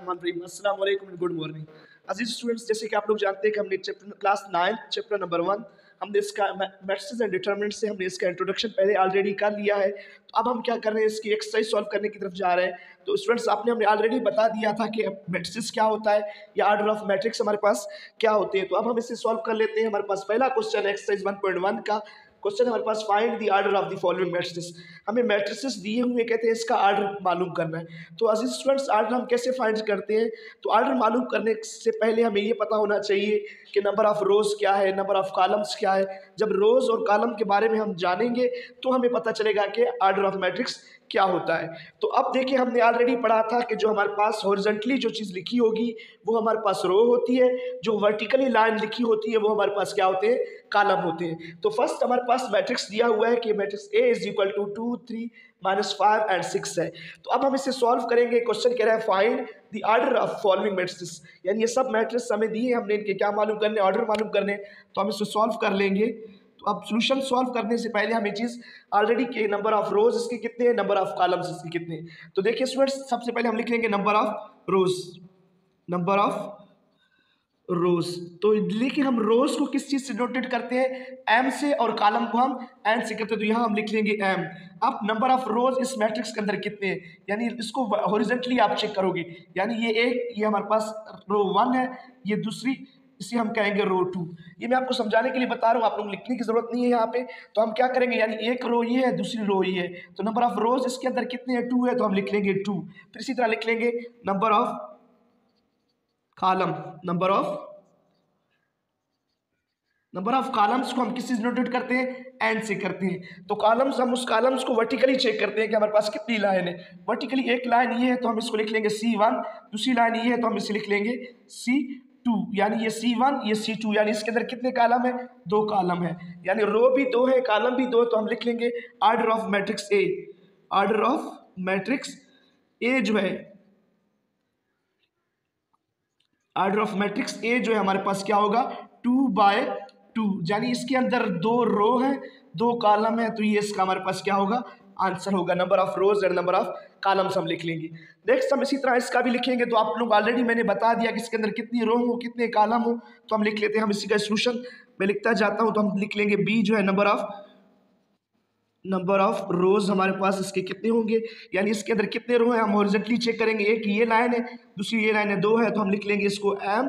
बिस्मिल्लाहिर्रहमानिर्रहीम। अस्सलाम वालेकुम and good morning. Aziz students, जैसे कि आप लोग जानते हैं कि हमने क्लास 9 चैप्टर नंबर 1 हमने इसका मैट्रिसेस एंड डिटरमिनेंट्स से हमने इसका इंट्रोडक्शन पहले ऑलरेडी कर लिया है। तो अब हम क्या कर रहे हैं, इसकी एक्सरसाइज सॉल्व करने की तरफ जा रहे हैं। तो स्टूडेंट्स, हमने ऑलरेडी बता दिया था कि मैट्रिसेस क्या होता है या ऑर्डर ऑफ मैट्रिक्स हमारे पास क्या होते हैं। तो अब हम इसे सॉल्व कर लेते हैं। हमारे पास पहला क्वेश्चन एक्सरसाइज 1.1 का क्वेश्चन हमारे पास, find the order of the following matrices. हमें मैट्रिसेस दिए हुए कहते हैं इसका ऑर्डर मालूम करना है। तो अजीज स्टूडेंट्स, ऑर्डर हम कैसे फाइंड करते हैं? तो ऑर्डर मालूम करने से पहले हमें ये पता होना चाहिए कि नंबर ऑफ रोज क्या है, नंबर ऑफ कॉलम्स क्या है। जब रोज और कॉलम के बारे में हम जानेंगे तो हमें पता चलेगा कि ऑर्डर ऑफ मैट्रिक्स क्या होता है। तो अब देखिए, हमने ऑलरेडी पढ़ा था कि जो हमारे पास हॉरिजॉन्टली जो चीज़ लिखी होगी वो हमारे पास रो होती है, जो वर्टिकली लाइन लिखी होती है वो हमारे पास क्या होते हैं, कॉलम होते हैं। तो फर्स्ट हमारे पास मैट्रिक्स दिया हुआ है कि matrix A is equal to 2 3 -5 and 6 है। तो अब हम इसे सॉल्व करेंगे। क्वेश्चन कह रहा है find the order of following matrix, यानी ये सब मैट्रिक्स हमें दिए, हमने इनके क्या मालूम करने, ऑर्डर मालूम करने। तो हम इसे सॉल्व कर लेंगे। तो अब सोल्यूशन सॉल्व करने से पहले हमें चीज़ ऑलरेडी के नंबर ऑफ रोज इसके कितने हैं, नंबर ऑफ कॉलम्स इसके कितने हैं। तो देखिए स्टूडेंट्स, सबसे पहले हम लिख लेंगे number of rose, number of रोज। तो लेकिन हम रोज को किस चीज से नोटेट करते हैं, एम से, और कॉलम को हम एन से करते हैं। तो यहाँ हम लिख लेंगे एम। अब नंबर ऑफ रोज इस मैट्रिक्स के अंदर कितने हैं, यानी इसको हॉरिजॉन्टली आप चेक करोगे, यानी ये एक, ये हमारे पास रो 1 है, ये दूसरी, इसे हम कहेंगे रो 2। ये मैं आपको समझाने के लिए बता रहा हूँ, आप लोग लिखने की जरूरत नहीं है यहाँ पे। तो हम क्या करेंगे, यानी एक रो ये है, दूसरी रो ये है। तो नंबर ऑफ रोज इसके अंदर कितने हैं, 2 है, तो हम लिख लेंगे 2। फिर इसी तरह लिख लेंगे number of column, number of columns को हम किस चीज नोटेट करते हैं, एन से करते हैं। तो कॉलम्स, हम उस कॉलम्स को वर्टिकली चेक करते हैं कि हमारे पास कितनी लाइन है। वर्टिकली एक लाइन ये है तो हम इसको लिख लेंगे C1, दूसरी लाइन ये है तो हम इसे लिख लेंगे C2, यानी ये C1 ये C2, यानी इसके अंदर कितने कॉलम है, 2 कॉलम है, यानी रो भी 2 है, कॉलम भी 2 है। तो हम लिख लेंगे order of matrix A, order of matrix A जो है, ऑर्डर ऑफ मैट्रिक्स ए जो है हमारे पास क्या होगा, 2/2, यानी इसके अंदर 2 रो है, 2 कॉलम है। तो ये इसका हमारे पास क्या होगा, आंसर होगा। Number of rose and number of columns हम लिख लेंगे। नेक्स्ट हम इसी तरह इसका भी लिखेंगे। तो आप लोग ऑलरेडी मैंने बता दिया कि इसके अंदर कितनी रो हो, कितने कॉलम हो। तो हम लिख लेते हैं, हम इसी का सोल्यूशन मैं लिखता जाता हूँ। तो हम लिख लेंगे बी जो है नंबर ऑफ रोज हमारे पास इसके कितने होंगे, यानी इसके अंदर कितने रो हैं, हम हॉरिजॉन्टली चेक करेंगे। एक ये लाइन है, दूसरी ये लाइन है, 2 है, तो हम लिख लेंगे इसको एम।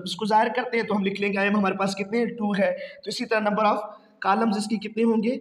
इसको जाहिर करते हैं तो हम लिख लेंगे एम हमारे पास कितने, 2 है। तो इसी तरह नंबर ऑफ कॉलम्स इसके कितने होंगे,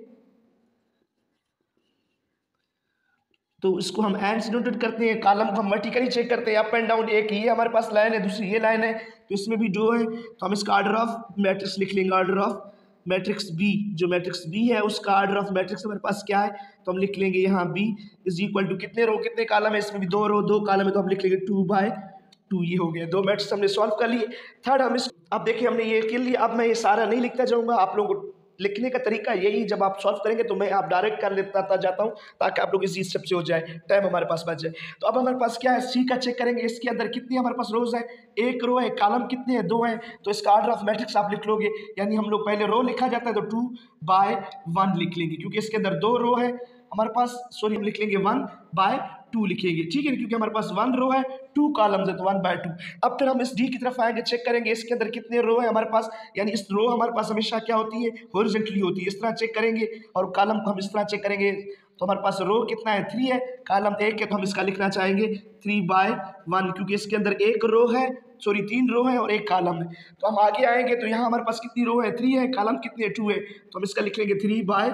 तो इसको हम एन से नोटेट करते हैं। कॉलम को हम वर्टिकली चेक करते हैं, अप एंड डाउन। एक ये हमारे पास लाइन है, दूसरी ये लाइन है, तो इसमें भी 2 है। तो हम इसका ऑर्डर ऑफ मैट्रिक्स लिख लेंगे, ऑर्डर ऑफ मैट्रिक्स बी, जो मैट्रिक्स बी है उसका ऑर्डर ऑफ मैट्रिक्स हमारे पास क्या है, तो हम लिख लेंगे यहाँ बी इज इक्वल टू, कितने रो कितने कॉलम है, इसमें भी 2 रो 2 कॉलम है, तो हम लिख लेंगे 2/2। ये हो गया, 2 मैट्रिक्स हमने सॉल्व कर लिए। थर्ड हम इस, अब देखिए हमने ये कर लिया। अब मैं ये सारा नहीं लिखता जाऊँगा, आप लोगों को लिखने का तरीका यही, जब आप सॉल्व करेंगे तो मैं आप डायरेक्ट कर लेता जाता हूँ ताकि आप लोग इसी स्टेप से हो जाए, टाइम हमारे पास बच जाए। तो अब हमारे पास क्या है, सी का चेक करेंगे। इसके अंदर कितनी हमारे पास रोज है, 1 रो है, कॉलम कितने हैं, 2 हैं। तो इसका ऑर्डर ऑफ मैट्रिक्स आप लिख लोगे, यानी हम लोग पहले रो लिखा जाता है तो 2/1 लिख लेंगे, क्योंकि इसके अंदर 2 रो है हमारे पास। सॉरी, हम लिख लेंगे 1/2 लिखेंगे, ठीक है, क्योंकि हमारे पास 1 रो है, 2 कॉलम्स है, तो 1/2। अब फिर हम इस डी की तरफ आएंगे, चेक करेंगे इसके अंदर कितने रो है हमारे पास, यानी इस रो हमारे पास हमेशा क्या होती है, हॉरिजॉन्टली होती है। इस तरह चेक करेंगे, और कॉलम को हम इस तरह चेक करेंगे। तो हमारे पास रो कितना है, 3 है, कॉलम 1 है, तो हम इसका लिखना चाहेंगे 3/1, क्योंकि इसके अंदर 1 रो है, सॉरी 3 रो है और 1 कॉलम है। तो हम आगे आएंगे तो यहाँ हमारे पास कितनी रो है, 3 है, कॉलम कितने, 2 है, तो हम इसका लिख लेंगे 3/,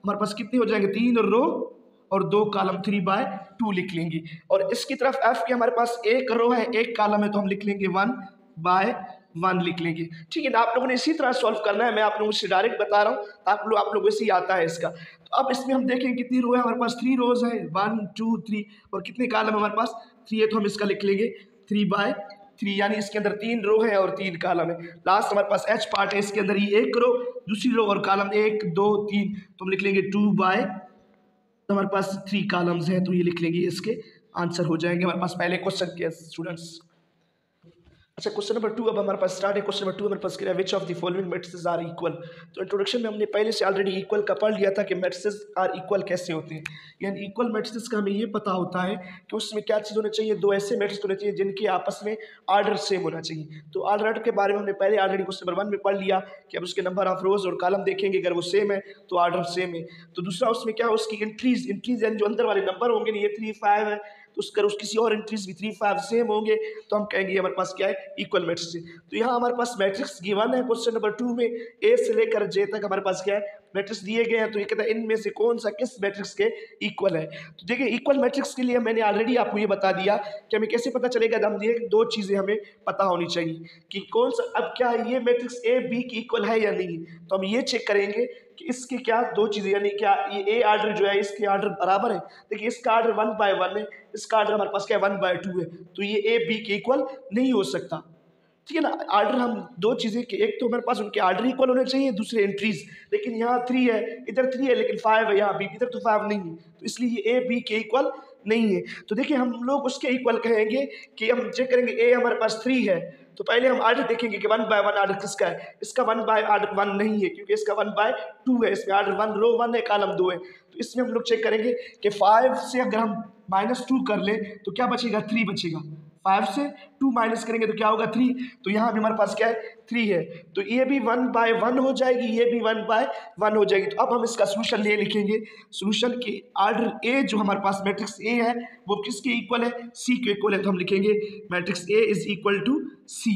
हमारे पास कितने हो जाएंगे, 3 रो और 2 कॉलम, 3/2 लिख लेंगे। और इसकी तरफ एफ के हमारे पास 1 रो है, 1 कॉलम है, तो हम लिख लेंगे 1/1 लिख लेंगे, ठीक है ना। आप लोगों ने इसी तरह सॉल्व करना है, मैं आप लोगों से डायरेक्ट बता रहा हूँ, आप लोगों से ही आता है इसका। तो अब इसमें हम देखें कितनी रो है हमारे पास, 3 रोज है, 1 2 3, और कितने कॉलम हमारे पास, 3 है, तो हम इसका लिख लेंगे 3/3, यानी इसके अंदर 3 रो है और 3 कॉलम है। लास्ट हमारे पास एच पार्ट है, इसके अंदर ये 1 रो, दूसरी रो और कॉलम 1 2 3, तो हम लिख लेंगे 2/, तो हमारे पास 3 कॉलम्स हैं, तो ये लिख लेंगे, इसके आंसर हो जाएंगे हमारे पास पहले क्वेश्चन के स्टूडेंट्स। अच्छा, क्वेश्चन नंबर 2 अब हमारे पास स्टार्ट है। क्वेश्चन नंबर 2 हमारे पास क्या है, which of the following matrices are equal. तो इंट्रोडक्शन में हमने पहले से ऑलरेडी इक्वल का पढ़ लिया था कि मैट्रिसेस आर इक्वल कैसे होते हैं। यानी इक्वल मैट्रिसेस का हमें ये पता होता है कि उसमें क्या चीज़ होनी चाहिए, दो ऐसे मैट्रिक्स होने चाहिए जिनके आपस में आर्डर सेम होना चाहिए। तो ऑर्डर के बारे में हमने पहले ऑलरेडी क्वेश्चन नंबर 1 में पढ़ लिया कि अब उसके नंबर ऑफ रोज और कॉलम देखेंगे, अगर वो सेम है तो ऑर्डर सेम है। तो दूसरा उसमें क्या है, उसकी इंट्रीज यानी जो अंदर वाले नंबर होंगे ना, ये 3 5 है, तो उसका उस किसी और इंट्रीज भी 3 5 सेम होंगे तो हम कहेंगे हमारे पास क्या है, इक्वल मैट्रिक्स है। तो यहाँ हमारे पास मैट्रिक्स गिवन है क्वेश्चन नंबर 2 में, ए से लेकर जे तक हमारे पास क्या है, मैट्रिक्स दिए गए हैं। तो ये कहता है इनमें से कौन सा किस मैट्रिक्स के इक्वल है। तो देखिए इक्वल मैट्रिक्स के लिए मैंने ऑलरेडी आपको ये बता दिया कि हमें कैसे पता चलेगा। हम ये दो चीज़ें हमें पता होनी चाहिए कि कौन सा, अब क्या ये मैट्रिक्स ए बी की इक्वल है या नहीं। तो हम ये चेक करेंगे कि इसके क्या दो चीज़ें, यानी क्या ये ए आर्डर जो है इसके आर्डर बराबर है। देखिए इसका आर्डर 1 by 1 है, इसका आर्डर हमारे पास क्या है 1 by 2 है। तो ये ए बी के इक्वल नहीं हो सकता, ठीक है ना। आर्डर हम दो चीज़ें के, एक तो हमारे पास उनके आर्डर इक्वल होने चाहिए, दूसरे एंट्रीज। लेकिन यहाँ 3 है, इधर 3 है लेकिन 5 है यहाँ बी, इधर तो 5 नहीं है, तो इसलिए ये ए बी के इक्वल नहीं है। तो देखिए हम लोग उसके इक्वल कहेंगे कि हम चेक करेंगे ए हमारे पास 3 है, तो पहले हम आर्डर देखेंगे कि 1 by 1 आर्डर किसका है। इसका 1 by आर्डर 1 नहीं है क्योंकि इसका 1 by 2 है, इसमें आर्डर 1 रो 1 है, कॉलम 2 है। तो इसमें हम लोग चेक करेंगे कि 5 से अगर हम -2 कर ले तो क्या बचेगा, 3 बचेगा। 5 से 2 माइनस करेंगे तो क्या होगा, 3। तो यहाँ भी हमारे पास क्या है, 3 है। तो ये भी 1 by 1 हो जाएगी, ये भी 1 by 1 हो जाएगी। तो अब हम इसका सोल्यूशन ले लिखेंगे। सोल्यूशन के आर्डर ए जो हमारे पास मैट्रिक्स ए है वो किसके इक्वल है, सी के इक्वल है। तो हम लिखेंगे matrix A is equal to C.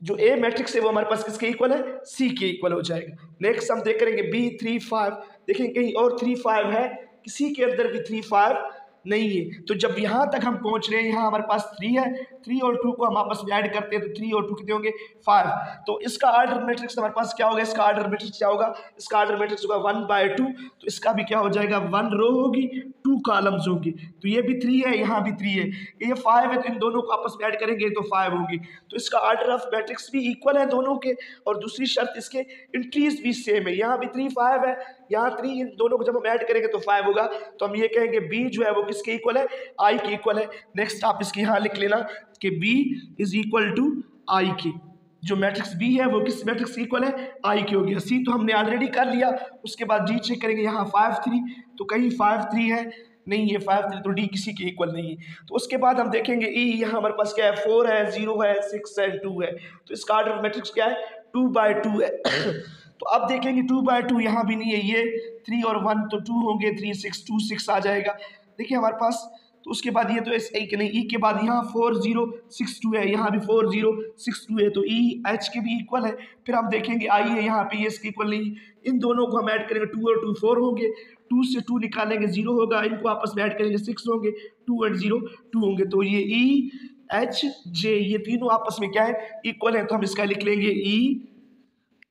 जो ए मैट्रिक्स है वो हमारे पास किसके इक्वल है, सी के इक्वल हो जाएगा। नेक्स्ट हम देख करेंगे बी 3 5, देखेंगे कहीं और 3 5 है, किसी के अंदर भी 3 5 नहीं है। तो जब यहाँ तक हम पहुँच रहे हैं, यहाँ हमारे पास 3 है, 3 और 2 को हम आपस में ऐड करते हैं तो 3 और 2 कितने होंगे, 5। तो इसका आर्डर मैट्रिक्स हमारे पास क्या होगा, इसका आर्डर मैट्रिक्स क्या होगा, इसका आर्डर मैट्रिक्स होगा 1 by 2। तो इसका भी क्या हो जाएगा, 1 रो होगी, 2 कॉलम्स होंगी। तो ये भी 3 है, यहाँ भी 3 है, ये 5 है, तो इन दोनों को आपस में ऐड करेंगे तो 5 होगी। तो इसका आर्डर ऑफ मैट्रिक्स भी इक्वल है दोनों के, और दूसरी शर्त इसके इंट्रीज भी सेम है। यहाँ भी 3 5 है, यहाँ 3, इन दोनों को जब हम ऐड करेंगे तो 5 होगा। तो हम ये कहेंगे बी जो है वो किसके इक्वल है, आई के इक्वल है। नेक्स्ट आप इसके यहाँ लिख लेना कि बी इज इक्वल टू आई के। जो मैट्रिक्स बी है वो किस मैट्रिक्स के इक्वल है, आई के हो गया। सी तो हमने ऑलरेडी कर लिया। उसके बाद डी चेक करेंगे, यहाँ 5 3, तो कहीं 5 3 है नहीं है, 5 3, तो डी किसी के इक्वल नहीं है। तो उसके बाद हम देखेंगे ई, यहाँ हमारे पास क्या है, 4 है, 0 है, 6 है, 2 है। तो इसका आर्डर मैट्रिक्स क्या है, 2 by 2 है। तो अब देखेंगे 2 by 2 यहाँ भी नहीं है, ये 3 और 1 तो 2 होंगे, 3 6 2 6 आ जाएगा। देखिए हमारे पास, तो उसके बाद ये तो एस ए के नहीं, ई के बाद यहाँ 4 0 6 2 है, यहाँ भी 4 0 6 2 है, तो ई एच के भी इक्वल है। फिर हम देखेंगे आई है, यहाँ पे ये इसके इक्वल नहीं। इन दोनों को हम ऐड करेंगे, 2 और 2 4 होंगे, 2 से 2 निकालेंगे 0 होगा, इनको आपस में ऐड करेंगे 6 होंगे, 2 और 0 2 होंगे। तो ये ई एच जे ये तीनों आपस में क्या है, इक्वल है। तो हम इसका लिख लेंगे ई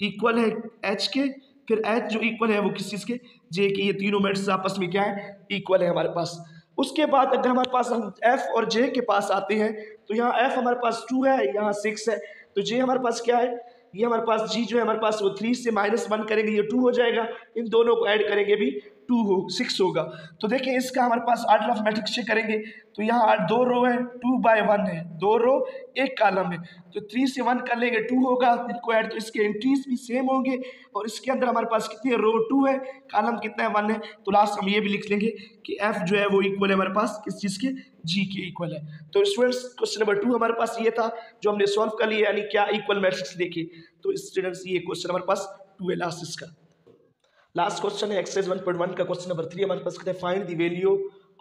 इक्वल है एच के, फिर एच जो इक्वल है वो किस चीज़ के, जे के। ये तीनों मैट्रिक्स आपस में क्या है, इक्वल है हमारे पास। उसके बाद अगर हमारे पास हम एफ और जे के पास आते हैं, तो यहाँ एफ हमारे पास 2 है, यहाँ 6 है, तो जे हमारे पास क्या है, ये हमारे पास जी जो है हमारे पास वो 3 से -1 करेंगे, ये 2 हो जाएगा, इन दोनों को ऐड करेंगे भी 2 हो 6 होगा। तो देखिए इसका हमारे पास आर्डर ऑफ मैट्रिक्स चेक करेंगे, तो यहाँ 2 रो है, 2 by 1 है, 2 रो 1 कॉलम है, तो 3 से 1 कर लेंगे 2 होगा, इनको ऐड, तो इसके एंट्रीज भी सेम होंगे। और इसके अंदर हमारे पास कितनी है, रो 2 है, कॉलम कितना है, 1 है। तो लास्ट हम ये भी लिख लेंगे कि एफ जो है वो इक्वल है हमारे पास किस चीज़ के, जी के इक्वल है। तो स्टूडेंट्स क्वेश्चन नंबर 2 हमारे पास ये था जो हमने सॉल्व कर लिया, यानी क्या इक्वल मैट्रिक्स देखे। तो स्टूडेंट्स ये क्वेश्चन हमारे पास 2 है लास्ट इसका। लास्ट क्वेश्चन है एक्सरसाइज 1.1 का क्वेश्चन नंबर 3 हमारे पास कहते हैं find the value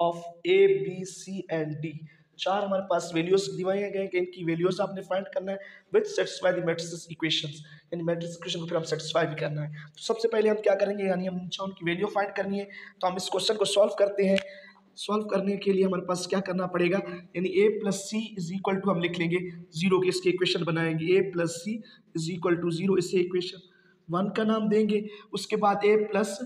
of A B C and D. 4 हमारे पास वैल्यूज दिए गए कि इनकी वैल्यूज आपने फाइंड करना है विच सेटिस्फाई द मैट्रिक्स इक्वेशंस, यानी मैट्रिक्स इक्वेशन को फिर हम सेटिस्फाई भी करना है। तो सबसे पहले हम क्या करेंगे, यानी हम उनकी वैल्यू फाइंड करनी है। तो हम इस क्वेश्चन को सॉल्व करते हैं। सॉल्व करने के लिए हमारे पास क्या करना पड़ेगा, यानी a plus C is equal to हम लिख लेंगे 0 के, इसके इक्वेशन बनाएंगे a plus C is equal to 0, इसे इक्वेशन 1 का नाम देंगे। उसके बाद a plus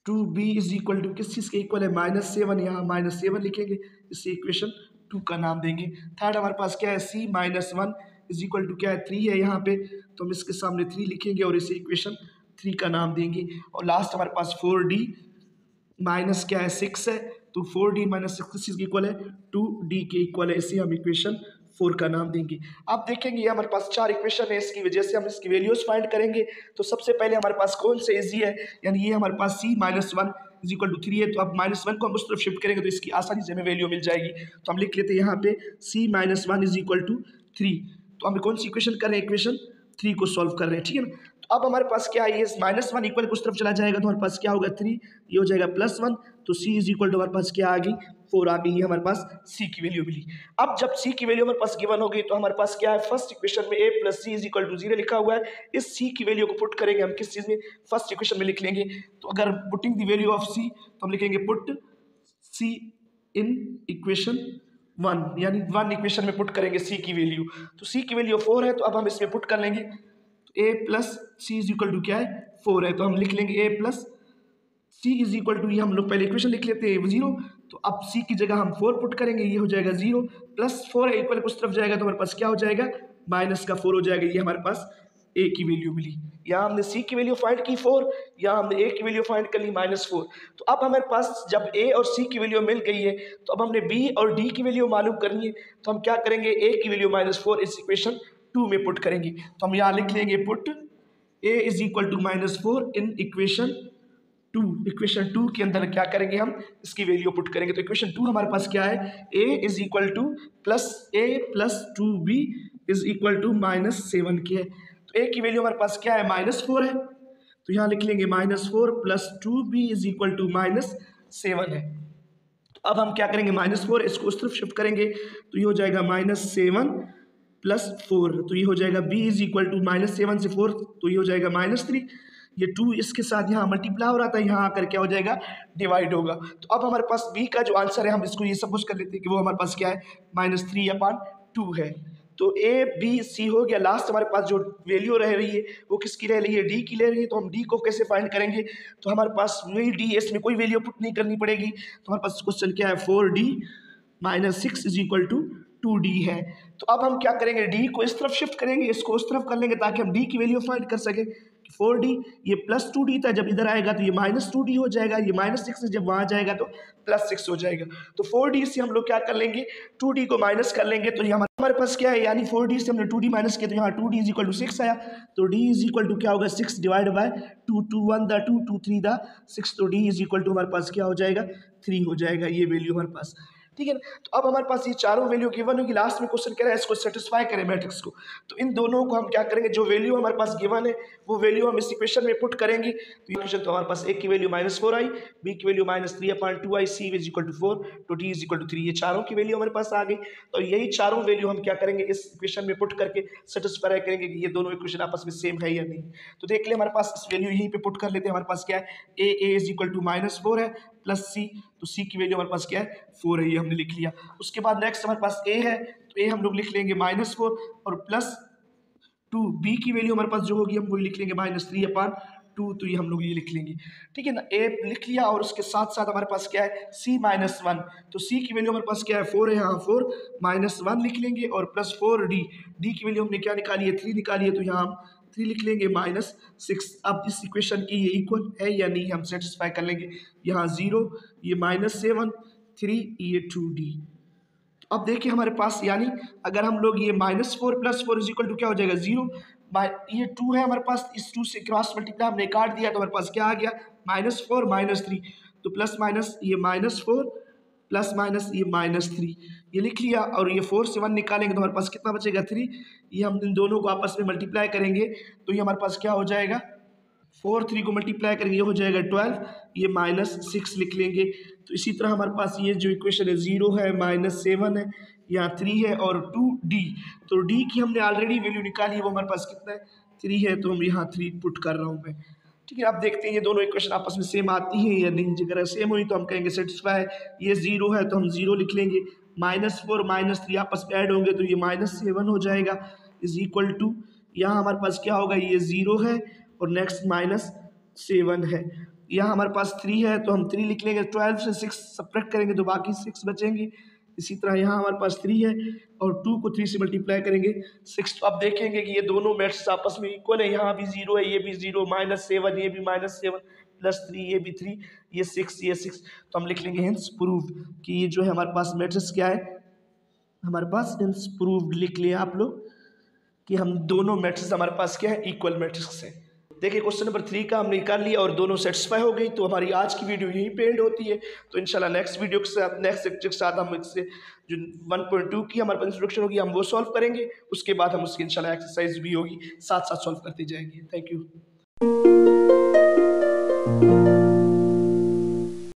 2b is equal to किस चीज़ के इक्वल है, -7, यहाँ -7 लिखेंगे, इसे इक्वेशन 2 का नाम देंगे। थर्ड हमारे पास क्या है, c -1 इज इक्वल टू क्या है, 3 है यहाँ पे, तो हम इसके सामने 3 लिखेंगे और इसे इक्वेशन 3 का नाम देंगे। और लास्ट हमारे पास 4d माइनस क्या है 6 है, तो 4d - 6 किस चीज़ के इक्वल है, 2d के इक्वल है, इसे हम इक्वेशन 4 का नाम देंगे। आप देखेंगे हमारे पास 4 इक्वेशन है, इसकी वजह से हम इसकी वैल्यूज फाइंड करेंगे। तो सबसे पहले हमारे पास कौन से इजी है, यानी ये हमारे पास c minus 1 is equal to 3 है। तो अब -1 को हम उस तरफ शिफ्ट करेंगे तो इसकी आसानी से हमें वैल्यू मिल जाएगी। तो हम लिख लेते हैं यहाँ पे c minus 1 is equal to 3। तो हम कौन सी इक्वेशन कर रहे हैं, इक्वेशन 3 को सॉल्व कर रहे हैं, ठीक है ना। तो अब हमारे पास क्या है, ये -1 इक्वल उस तरफ चला जाएगा तो हमारे पास क्या होगा 3, ये हो जाएगा +1। तो c इज इक्वल टू हमारे पास क्या आ गई 4 आ गई, ये हमारे पास c की वैल्यू मिली। अब जब c की वैल्यू हमारे पास गिवन हो गई तो हमारे पास क्या है, फर्स्ट इक्वेशन में a + c is equal to 0 लिखा हुआ है। इस c की वैल्यू को पुट करेंगे हम किस चीज़ में, फर्स्ट इक्वेशन में लिख लेंगे। तो अगर putting the value of c तो हम लिखेंगे पुट c इन इक्वेशन 1, यानी 1 इक्वेशन में पुट करेंगे c की वैल्यू। तो c की वैल्यू 4 है, तो अब हम इसमें पुट कर लेंगे। तो a plus C is equal to क्या है 4 है, तो हम लिख लेंगे a plus C is equal to, ये हम लोग पहले इक्वेशन लिख लेते हैं 0। तो अब c की जगह हम 4 पुट करेंगे, ये हो जाएगा 0 प्लस 4 है इक्वल उस तरफ जाएगा तो हमारे पास क्या हो जाएगा माइनस का 4 हो जाएगा। ये हमारे पास a की वैल्यू मिली। यहाँ हमने c की वैल्यू फाइंड की 4, यहाँ हमने a की वैल्यू फाइंड कर ली -4। तो अब हमारे पास जब a और c की वैल्यू मिल गई है तो अब हमने b और d की वैल्यू मालूम करनी है। तो हम क्या करेंगे, a की वैल्यू -4 इस इक्वेशन 2 में पुट करेंगे। तो हम यहाँ लिख लेंगे put a is equal to -4 in equation 2। Equation 2 के अंदर क्या करेंगे, हम इसकी वैल्यू पुट करेंगे। तो इक्वेशन 2 हमारे पास क्या है, a is equal to +a + 2b is equal to -7 की है। तो a की वैल्यू हमारे पास क्या है -4 है, तो यहाँ लिख लेंगे -4 + 2b इज इक्वल टू -7 है। तो अब हम क्या करेंगे, -4 इसको उस तरफ शिफ्ट करेंगे तो ये हो जाएगा -7 + 4। तो ये हो जाएगा b इज इक्वल टू -7 से 4 तो ये हो जाएगा -3। ये 2 इसके साथ यहाँ मल्टीप्लाई हो रहा था, यहाँ आकर क्या हो जाएगा डिवाइड होगा। तो अब हमारे पास b का जो आंसर है हम इसको ये सपोज कर लेते हैं कि वो हमारे पास क्या है -3/2 है। तो a b c हो गया। लास्ट हमारे पास जो वैल्यू रह रही है वो किसकी रह रही है, d की रह रही है। तो हम d को कैसे फाइंड करेंगे, तो हमारे पास वही d, इसमें कोई वैल्यू पुट नहीं करनी पड़ेगी। तो हमारे पास क्वेश्चन क्या है 4d - 6 is equal to 2d है। तो अब हम क्या करेंगे, d को इस तरफ शिफ्ट करेंगे, इसको उस तरफ कर लेंगे ताकि हम d की वैल्यू फाइंड कर सकें। 4d ये +2d था, जब इधर आएगा तो ये -2d हो जाएगा, ये -6 जब वहाँ जाएगा तो +6 हो जाएगा। तो 4d से हम लोग क्या कर लेंगे, 2d को माइनस कर लेंगे। तो यहाँ हमारे पास क्या है, यानी 4d से हमने 2d माइनस किया तो यहाँ 2d इज इक्वल टू 6 आया। तो d इज इक्वल टू क्या होगा 6 डिवाइड बाय 2, 2 1 द 2, 2 3 द 6। तो d इज इक्वल टू हमारे पास क्या हो जाएगा 3 हो जाएगा, ये वैल्यू हमारे पास, ठीक है ना। तो अब हमारे पास ये चारों वैल्यू गिवन होगी। लास्ट में क्वेश्चन कह रहा है इसको सेटिस्फाई करें मैट्रिक्स को। तो इन दोनों को हम क्या करेंगे, जो वैल्यू हमारे पास गिवन है वो वैल्यू हम इस इक्वेशन में पुट करेंगे। तो इक्वेशन तो हमारे पास a की वैल्यू -4 आई, b की वैल्यू -3/2 आई, c इज इक्वल टू 4, तो d इज इक्वल टू 3। ये चारों की वैल्यू हमारे पास आ गई। तो यही चारों वैल्यू हम क्या करेंगे, इस इक्वेशन में पुट करके सेटिस्फाई करेंगे कि ये दोनों इक्वेशन आपस में सेम है या नहीं। तो देख ले हमारे पास इस वैल्यू यहीं पे पुट कर लेते हैं। हमारे पास क्या है, a इज इक्वल टू -4 है प्लस c, तो c की वैल्यू हमारे पास क्या है 4 है, ये हमने लिख लिया। उसके बाद नेक्स्ट हमारे पास a है, तो a हम लोग लिख लेंगे -4 और +2। b की वैल्यू हमारे पास जो होगी हम वही लिख लेंगे -3/2, तो ये हम लोग ये लिख लेंगे, ठीक है ना। a लिख लिया और उसके साथ साथ हमारे पास क्या है c -1, तो c की वैल्यू हमारे पास क्या है 4 है, यहाँ 4 -1 लिख लेंगे और +4d, d की वैल्यू हमने क्या निकाली है 3 निकाली है, तो यहाँ हम 3 लिख लेंगे -6। अब इस इक्वेशन की ये इक्वल है या नहीं हम सेटिस्फाई कर लेंगे। यहाँ 0, ये -7, 3, ये 2d। तो अब देखिए हमारे पास, यानी अगर हम लोग ये -4 + 4 इज इक्वल टू क्या हो जाएगा 0, ये 2 है हमारे पास, इस 2 से क्रॉस मल्टीप्लाई हमने काट दिया तो हमारे पास क्या आ गया -4 -3, तो प्लस माइनस ये -4 प्लस माइनस ये -3, ये लिख लिया। और ये 4 से 1 निकालेंगे तो हमारे पास कितना बचेगा 3। ये हम इन दोनों को आपस में मल्टीप्लाई करेंगे तो ये हमारे पास क्या हो जाएगा 4 3 को मल्टीप्लाई करेंगे ये हो जाएगा 12, ये -6 लिख लेंगे। तो इसी तरह हमारे पास ये जो इक्वेशन है 0 है, -7 है, यहाँ 3 है और 2d। तो d की हमने ऑलरेडी वैल्यू निकाली है, वो हमारे पास कितना है 3 है, तो हम यहाँ 3 पुट कर रहा हूँ मैं, ठीक है। आप देखते हैं ये दोनों इक्वेशन आपस में सेम आती हैं या नहीं। अगर सेम हुई तो हम कहेंगे सेटिस्फाई। ये 0 है तो हम 0 लिख लेंगे, -4 -3 आपस में ऐड होंगे तो ये -7 हो जाएगा इज इक्वल टू, यहाँ हमारे पास क्या होगा ये 0 है और नेक्स्ट -7 है, यहाँ हमारे पास 3 है तो हम 3 लिख लेंगे। 12 से 6 सब्ट्रैक्ट करेंगे तो बाकी 6 बचेंगे। इसी तरह यहाँ हमारे पास 3 है और 2 को 3 से मल्टीप्लाई करेंगे 6। तो अब देखेंगे कि ये दोनों मैट्रिक्स आपस में इक्वल है। यहाँ भी 0 है, ये भी 0, -7 ये भी -7 +3 ये भी 3, ये 6 ये 6। तो हम लिख लेंगे हेंस प्रूव कि ये जो है हमारे पास मैट्रिक्स क्या है हमारे पास इंप्रूव्ड लिख लिया आप लोग कि हम दोनों मैट्रिक्स हमारे पास क्या है, इक्वल मैट्रिक्स है। देखिए क्वेश्चन नंबर 3 का हमने कर लिया और दोनों सेटिस्फाई हो गई, तो हमारी आज की वीडियो यहीं पे एंड होती है। तो इंशाल्लाह नेक्स्ट वीडियो के साथ, नेक्स्ट लेक्चर के साथ हम इससे जो 1.2 की हमारे पास इंट्रोडक्शन होगी हम वो सॉल्व करेंगे। उसके बाद हम उसकी इंशाल्लाह एक्सरसाइज भी होगी, साथ साथ सॉल्व करते जाएंगे। Thank you.